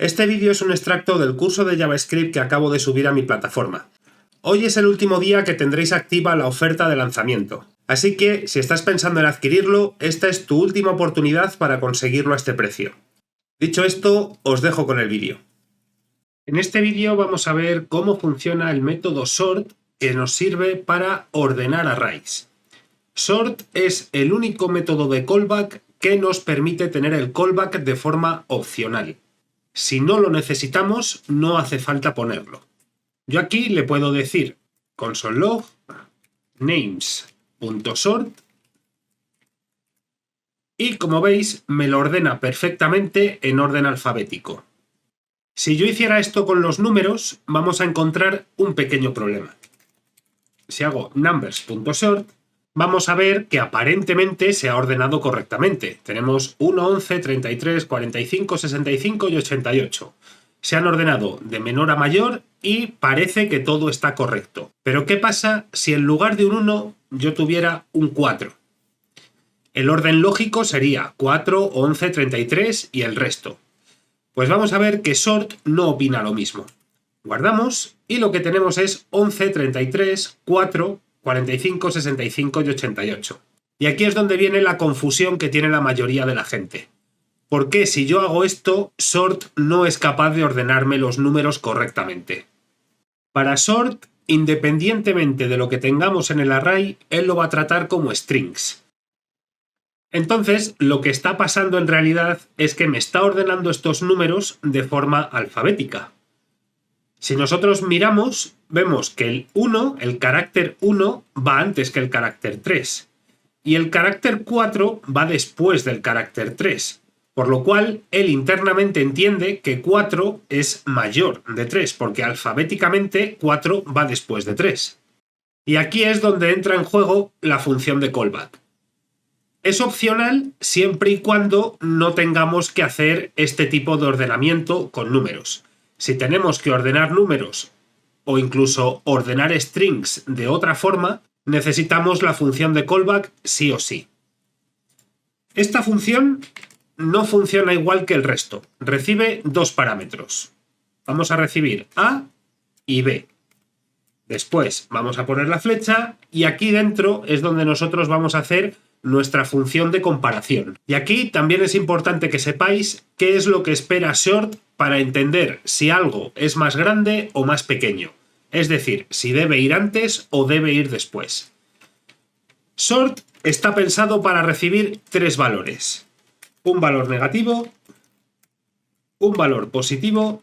Este vídeo es un extracto del curso de JavaScript que acabo de subir a mi plataforma. Hoy es el último día que tendréis activa la oferta de lanzamiento. Así que, si estás pensando en adquirirlo, esta es tu última oportunidad para conseguirlo a este precio. Dicho esto, os dejo con el vídeo. En este vídeo vamos a ver cómo funciona el método sort que nos sirve para ordenar arrays. Sort es el único método de callback que nos permite tener el callback de forma opcional. Si no lo necesitamos, no hace falta ponerlo. Yo aquí le puedo decir console.log names.sort y como veis me lo ordena perfectamente en orden alfabético. Si yo hiciera esto con los números, vamos a encontrar un pequeño problema. Si hago numbers.sort, vamos a ver que aparentemente se ha ordenado correctamente. Tenemos 1, 11, 33, 45, 65 y 88. Se han ordenado de menor a mayor y parece que todo está correcto. Pero ¿qué pasa si en lugar de un 1 yo tuviera un 4? El orden lógico sería 4, 11, 33 y el resto. Pues vamos a ver que sort no opina lo mismo. Guardamos y lo que tenemos es 11, 33, 4, 45, 65 y 88. Y aquí es donde viene la confusión que tiene la mayoría de la gente. ¿Por qué si yo hago esto, sort no es capaz de ordenarme los números correctamente? Para sort, independientemente de lo que tengamos en el array, él lo va a tratar como strings. Entonces, lo que está pasando en realidad es que me está ordenando estos números de forma alfabética. Si nosotros miramos, vemos que el 1, el carácter 1, va antes que el carácter 3. Y el carácter 4 va después del carácter 3. Por lo cual, él internamente entiende que 4 es mayor de 3, porque alfabéticamente 4 va después de 3. Y aquí es donde entra en juego la función de callback. Es opcional siempre y cuando no tengamos que hacer este tipo de ordenamiento con números. Si tenemos que ordenar números o incluso ordenar strings de otra forma, necesitamos la función de callback sí o sí. Esta función no funciona igual que el resto. Recibe dos parámetros. Vamos a recibir A y B. Después vamos a poner la flecha y aquí dentro es donde nosotros vamos a hacer nuestra función de comparación. Y aquí también es importante que sepáis qué es lo que espera sort para entender si algo es más grande o más pequeño. Es decir, si debe ir antes o debe ir después. Sort está pensado para recibir tres valores. Un valor negativo, un valor positivo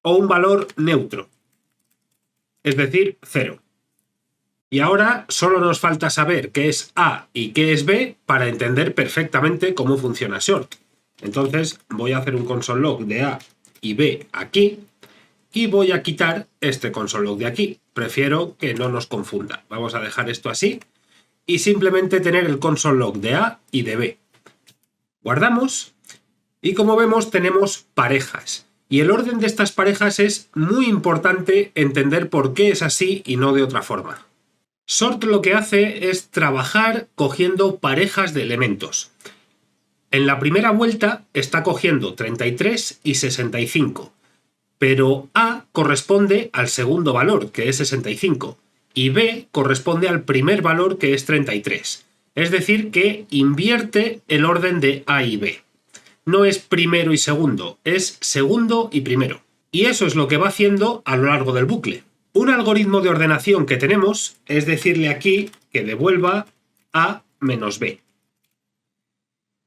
o un valor neutro. Es decir, 0. Y ahora solo nos falta saber qué es A y qué es B para entender perfectamente cómo funciona sort. Entonces voy a hacer un console.log de A y B aquí y voy a quitar este console.log de aquí. Prefiero que no nos confunda. Vamos a dejar esto así y simplemente tener el console.log de A y de B. Guardamos y como vemos tenemos parejas. Y el orden de estas parejas es muy importante entender por qué es así y no de otra forma. Sort lo que hace es trabajar cogiendo parejas de elementos. En la primera vuelta está cogiendo 33 y 65, pero A corresponde al segundo valor, que es 65, y B corresponde al primer valor, que es 33. Es decir, que invierte el orden de A y B. No es primero y segundo, es segundo y primero. Y eso es lo que va haciendo a lo largo del bucle. Un algoritmo de ordenación que tenemos es decirle aquí que devuelva A menos B.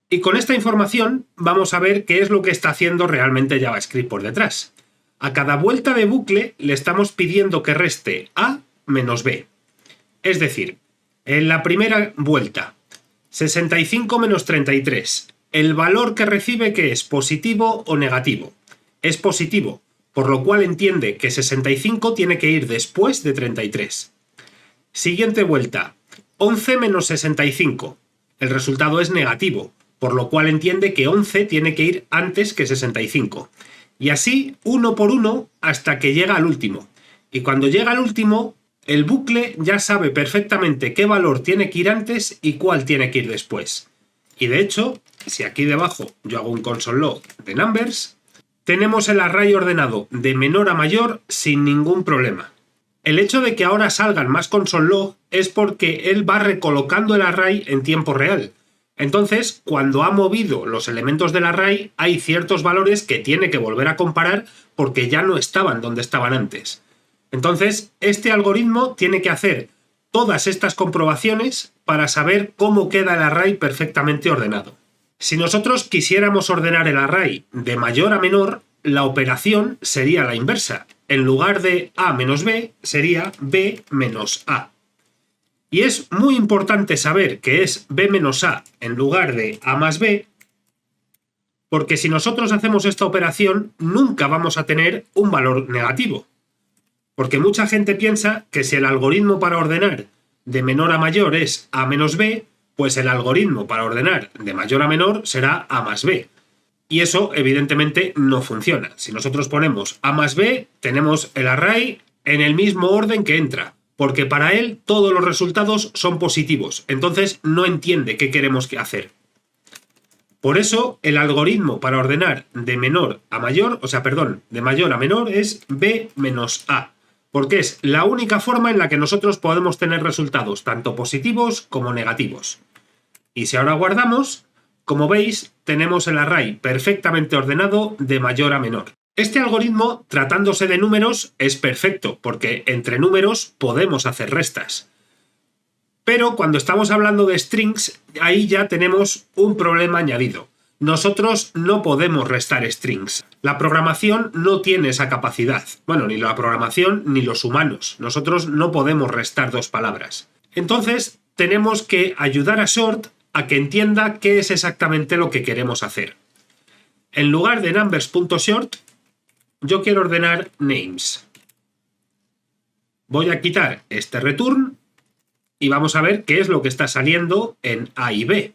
Y con esta información vamos a ver qué es lo que está haciendo realmente JavaScript por detrás. A cada vuelta de bucle le estamos pidiendo que reste A menos B. Es decir, en la primera vuelta, 65 menos 33. El valor que recibe, ¿qué es? ¿Positivo o negativo? Es positivo, por lo cual entiende que 65 tiene que ir después de 33. Siguiente vuelta, 11 menos 65. El resultado es negativo, por lo cual entiende que 11 tiene que ir antes que 65. Y así, uno por uno, hasta que llega al último. Y cuando llega al último, el bucle ya sabe perfectamente qué valor tiene que ir antes y cuál tiene que ir después. Y de hecho, si aquí debajo yo hago un console log de numbers, tenemos el array ordenado de menor a mayor sin ningún problema. El hecho de que ahora salgan más console log es porque él va recolocando el array en tiempo real. Entonces, cuando ha movido los elementos del array, hay ciertos valores que tiene que volver a comparar porque ya no estaban donde estaban antes. Entonces, este algoritmo tiene que hacer todas estas comprobaciones para saber cómo queda el array perfectamente ordenado. Si nosotros quisiéramos ordenar el array de mayor a menor, la operación sería la inversa. En lugar de A menos B, sería B menos A. Y es muy importante saber que es B menos A en lugar de A más B, porque si nosotros hacemos esta operación, nunca vamos a tener un valor negativo. Porque mucha gente piensa que si el algoritmo para ordenar de menor a mayor es A menos B, pues el algoritmo para ordenar de mayor a menor será A más B. Y eso, evidentemente, no funciona. Si nosotros ponemos A más B, tenemos el array en el mismo orden que entra, porque para él todos los resultados son positivos, entonces no entiende qué queremos hacer. Por eso, el algoritmo para ordenar de menor a mayor, de mayor a menor es B menos A, porque es la única forma en la que nosotros podemos tener resultados tanto positivos como negativos. Y si ahora guardamos, como veis, tenemos el array perfectamente ordenado de mayor a menor. Este algoritmo, tratándose de números, es perfecto, porque entre números podemos hacer restas. Pero cuando estamos hablando de strings, ahí ya tenemos un problema añadido. Nosotros no podemos restar strings. La programación no tiene esa capacidad. Bueno, ni la programación ni los humanos. Nosotros no podemos restar dos palabras. Entonces, tenemos que ayudar a Short a que entienda qué es exactamente lo que queremos hacer. En lugar de numbers.short, yo quiero ordenar names. Voy a quitar este return y vamos a ver qué es lo que está saliendo en A y B.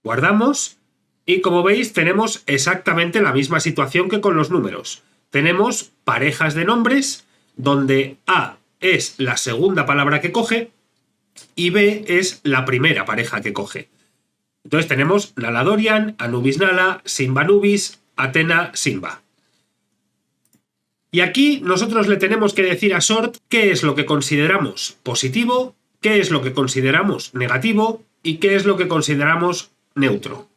Guardamos y como veis tenemos exactamente la misma situación que con los números. Tenemos parejas de nombres donde A es la segunda palabra que coge y B es la primera pareja que coge. Entonces tenemos Nala Dorian, Anubis Nala, Simba Nubis, Athena Simba. Y aquí nosotros le tenemos que decir a Short qué es lo que consideramos positivo, qué es lo que consideramos negativo y qué es lo que consideramos neutro.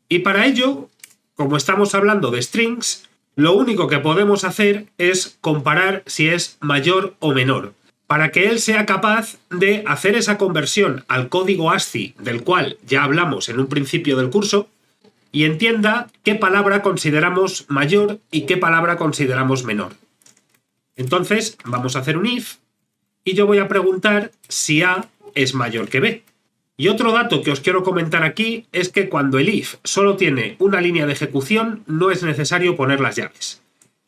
Y para ello, como estamos hablando de strings, lo único que podemos hacer es comparar si es mayor o menor, para que él sea capaz de hacer esa conversión al código ASCII del cual ya hablamos en un principio del curso y entienda qué palabra consideramos mayor y qué palabra consideramos menor. Entonces vamos a hacer un if y yo voy a preguntar si A es mayor que B. Y otro dato que os quiero comentar aquí es que cuando el if solo tiene una línea de ejecución no es necesario poner las llaves.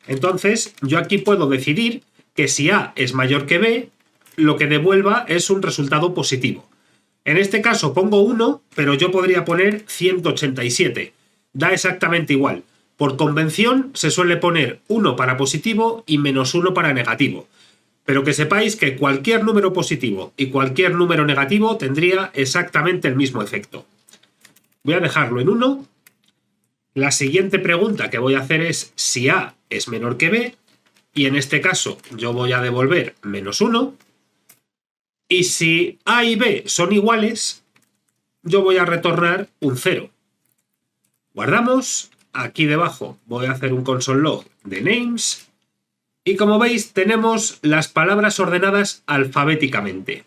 Entonces yo aquí puedo decidir que si A es mayor que B, lo que devuelva es un resultado positivo. En este caso pongo 1, pero yo podría poner 187. Da exactamente igual. Por convención se suele poner 1 para positivo y menos 1 para negativo. Pero que sepáis que cualquier número positivo y cualquier número negativo tendría exactamente el mismo efecto. Voy a dejarlo en 1. La siguiente pregunta que voy a hacer es si A es menor que B. Y en este caso yo voy a devolver menos 1. Y si A y B son iguales, yo voy a retornar un 0. Guardamos. Aquí debajo voy a hacer un console log de names. Y como veis tenemos las palabras ordenadas alfabéticamente.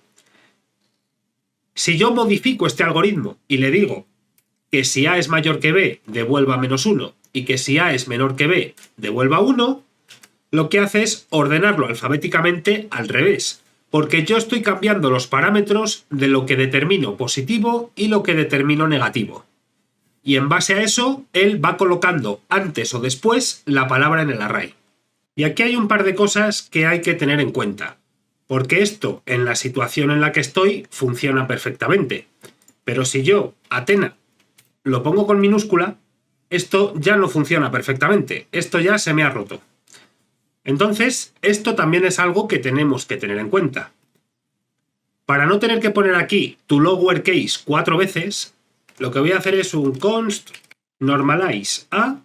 Si yo modifico este algoritmo y le digo que si A es mayor que B devuelva menos 1 y que si A es menor que B devuelva 1, lo que hace es ordenarlo alfabéticamente al revés, porque yo estoy cambiando los parámetros de lo que determino positivo y lo que determino negativo. Y en base a eso, él va colocando antes o después la palabra en el array. Y aquí hay un par de cosas que hay que tener en cuenta, porque esto, en la situación en la que estoy, funciona perfectamente. Pero si yo, Athena, lo pongo con minúscula, esto ya no funciona perfectamente. Esto ya se me ha roto. Entonces, esto también es algo que tenemos que tener en cuenta. Para no tener que poner aquí to lowercase 4 veces, lo que voy a hacer es un const normalize a,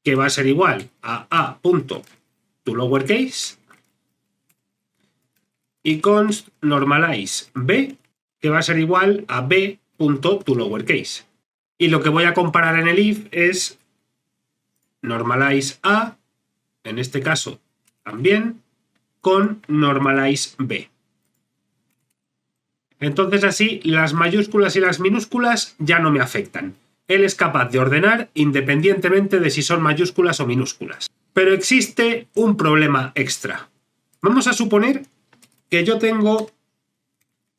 que va a ser igual a a.toLowercase, y const normalize b, que va a ser igual a b.toLowercase. Y lo que voy a comparar en el if es normalize a, en este caso también, con normalize b. Entonces así las mayúsculas y las minúsculas ya no me afectan. Él es capaz de ordenar independientemente de si son mayúsculas o minúsculas. Pero existe un problema extra. Vamos a suponer que yo tengo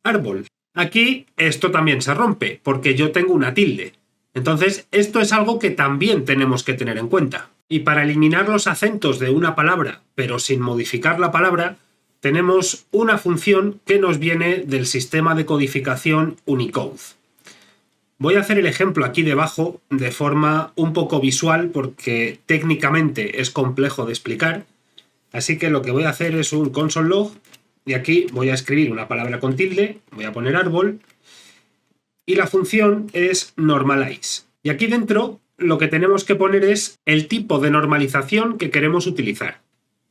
árbol. Aquí esto también se rompe, porque yo tengo una tilde. Entonces, esto es algo que también tenemos que tener en cuenta. Y para eliminar los acentos de una palabra, pero sin modificar la palabra, tenemos una función que nos viene del sistema de codificación Unicode. Voy a hacer el ejemplo aquí debajo de forma un poco visual porque técnicamente es complejo de explicar. Así que lo que voy a hacer es un console log y aquí voy a escribir una palabra con tilde, voy a poner árbol y la función es normalize. Y aquí dentro lo que tenemos que poner es el tipo de normalización que queremos utilizar.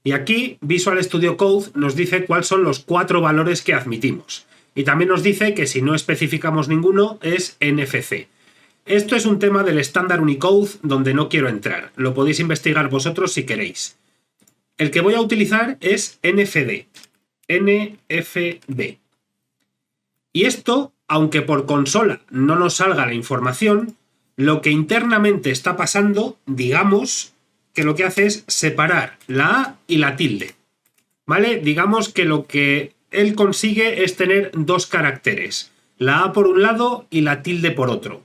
Y aquí Visual Studio Code nos dice cuáles son los 4 valores que admitimos. Y también nos dice que si no especificamos ninguno es NFC. Esto es un tema del estándar Unicode donde no quiero entrar. Lo podéis investigar vosotros si queréis. El que voy a utilizar es NFD. NFD. Y esto, aunque por consola no nos salga la información, lo que internamente está pasando, digamos, que lo que hace es separar la A y la tilde. ¿Vale? Digamos que lo que él consigue es tener 2 caracteres, la A por un lado y la tilde por otro.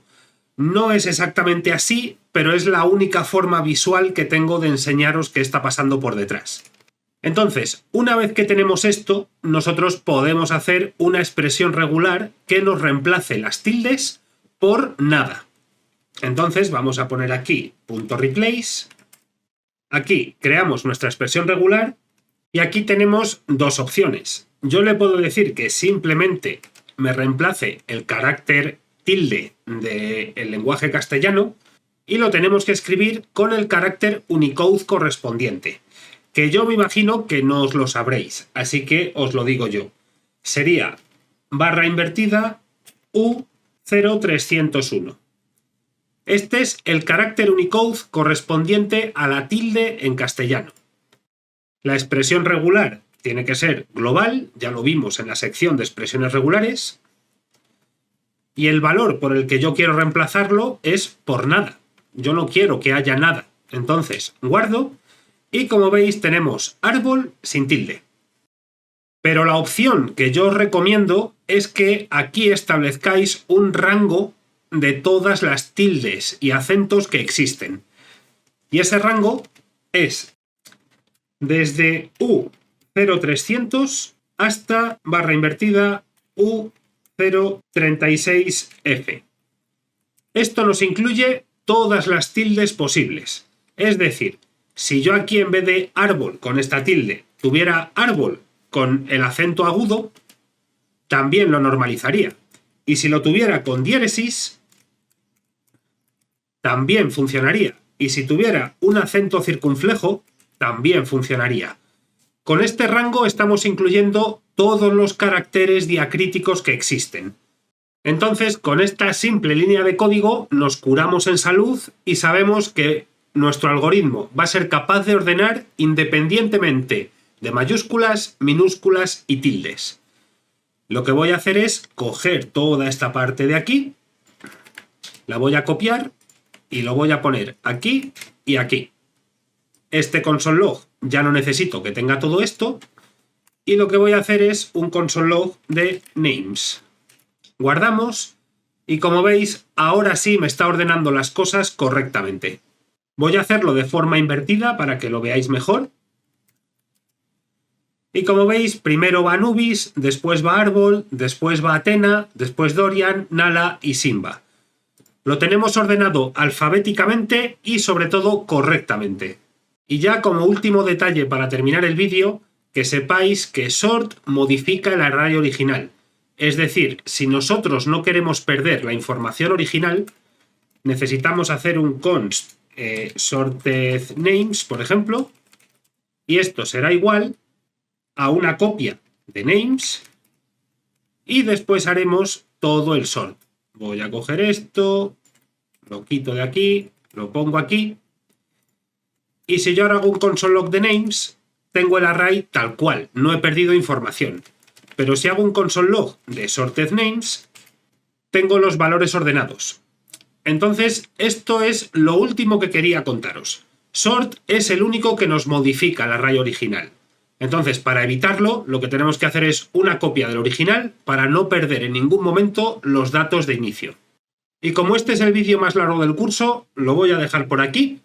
No es exactamente así, pero es la única forma visual que tengo de enseñaros qué está pasando por detrás. Entonces, una vez que tenemos esto, nosotros podemos hacer una expresión regular que nos reemplace las tildes por nada. Entonces vamos a poner aquí .replace, aquí creamos nuestra expresión regular y aquí tenemos 2 opciones. Yo le puedo decir que simplemente me reemplace el carácter tilde del lenguaje castellano y lo tenemos que escribir con el carácter Unicode correspondiente, que yo me imagino que no os lo sabréis, así que os lo digo yo. Sería barra invertida U0301. Este es el carácter Unicode correspondiente a la tilde en castellano. La expresión regular tiene que ser global, ya lo vimos en la sección de expresiones regulares, y el valor por el que yo quiero reemplazarlo es por nada. Yo no quiero que haya nada. Entonces, guardo, y como veis tenemos árbol sin tilde. Pero la opción que yo os recomiendo es que aquí establezcáis un rango de todas las tildes y acentos que existen. Y ese rango es desde U0300 hasta barra invertida U036F. Esto nos incluye todas las tildes posibles. Es decir, si yo aquí en vez de árbol con esta tilde tuviera árbol con el acento agudo, también lo normalizaría. Y si lo tuviera con diéresis, también funcionaría. Y si tuviera un acento circunflejo, también funcionaría. Con este rango estamos incluyendo todos los caracteres diacríticos que existen. Entonces, con esta simple línea de código nos curamos en salud y sabemos que nuestro algoritmo va a ser capaz de ordenar independientemente de mayúsculas, minúsculas y tildes. Lo que voy a hacer es coger toda esta parte de aquí, la voy a copiar y lo voy a poner aquí y aquí. Este console log ya no necesito que tenga todo esto y lo que voy a hacer es un console log de names. Guardamos y como veis ahora sí me está ordenando las cosas correctamente. Voy a hacerlo de forma invertida para que lo veáis mejor. Y como veis, primero va Anubis, después va Árbol, después va Athena, después Dorian, Nala y Simba. Lo tenemos ordenado alfabéticamente y sobre todo correctamente. Y ya como último detalle para terminar el vídeo, que sepáis que sort modifica el array original. Es decir, si nosotros no queremos perder la información original, necesitamos hacer un const sorted names, por ejemplo, y esto será igual a una copia de names y después haremos todo el sort. Voy a coger esto, lo quito de aquí, lo pongo aquí, y si yo ahora hago un console log de names, tengo el array tal cual, no he perdido información. Pero si hago un console log de sorted names, tengo los valores ordenados. Entonces, esto es lo último que quería contaros. Sort es el único que nos modifica el array original. Entonces, para evitarlo, lo que tenemos que hacer es una copia del original para no perder en ningún momento los datos de inicio. Y como este es el vídeo más largo del curso, lo voy a dejar por aquí.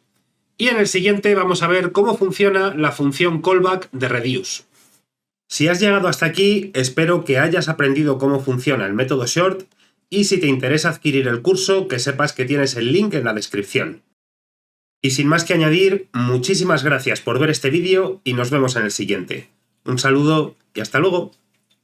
Y en el siguiente vamos a ver cómo funciona la función callback de reduce. Si has llegado hasta aquí, espero que hayas aprendido cómo funciona el método short y si te interesa adquirir el curso, que sepas que tienes el link en la descripción. Y sin más que añadir, muchísimas gracias por ver este vídeo y nos vemos en el siguiente. Un saludo y hasta luego.